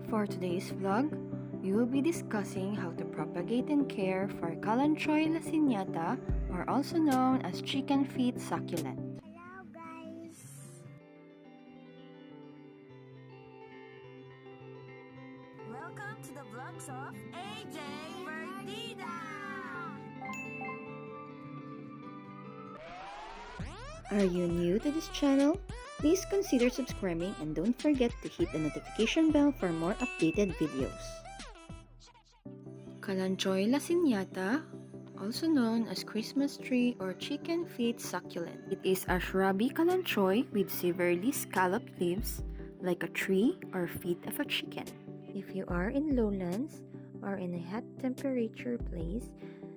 For today's vlog, we will be discussing how to propagate and care for Kalanchoi Laciniata, or also known as chicken feet succulent. Hello guys! Welcome to the vlogs of AJ Verdida! Are you new to this channel? Please consider subscribing and don't forget to hit the notification bell for more updated videos. Kalanchoi Laciniata, also known as Christmas tree or chicken feet succulent. It is a shrubby kalanchoy with severely scalloped leaves, like a tree or feet of a chicken. If you are in lowlands or in a hot temperature place,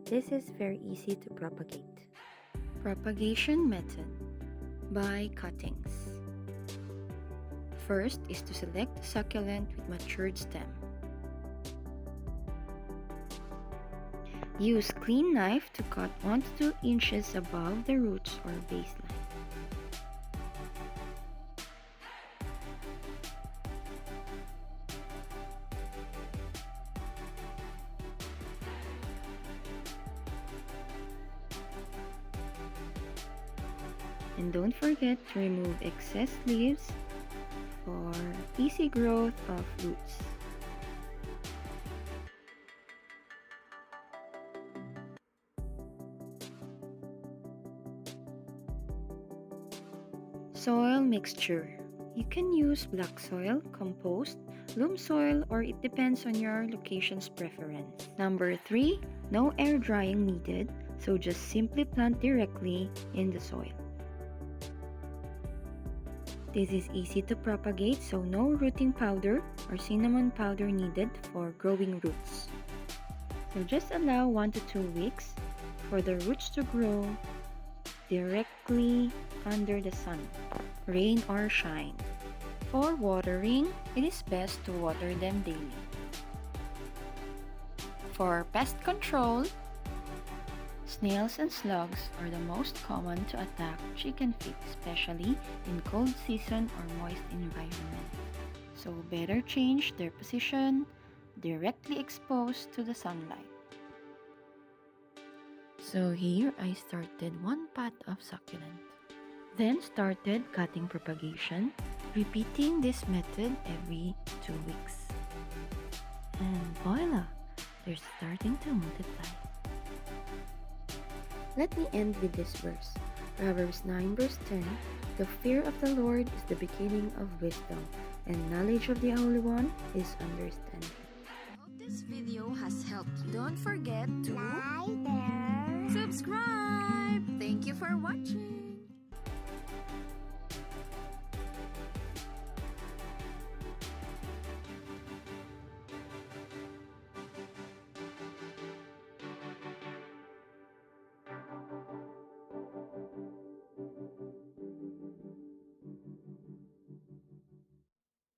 this is very easy to propagate. Propagation Method by cuttings. First is to select the succulent with matured stem. Use clean knife to cut 1 to 2 inches above the roots or baseline. And don't forget to remove excess leaves for easy growth of roots. Soil mixture. You can use black soil, compost, loam soil, or it depends on your location's preference. Number 3, no air drying needed, so just simply plant directly in the soil. This is easy to propagate, so no rooting powder or cinnamon powder needed for growing roots. So just allow 1 to 2 weeks for the roots to grow directly under the sun, rain or shine. For watering, it is best to water them daily. For pest control, snails and slugs are the most common to attack chicken feet, especially in cold season or moist environment. So better change their position directly exposed to the sunlight. So here I started 1 pot of succulent. Then started cutting propagation, repeating this method every 2 weeks. And voila! They're starting to multiply. Let me end with this verse. Proverbs 9 verse 10, "The fear of the Lord is the beginning of wisdom, and knowledge of the Holy One is understanding." Hope this video has helped you. Don't forget to Like there. subscribe. Thank you for watching.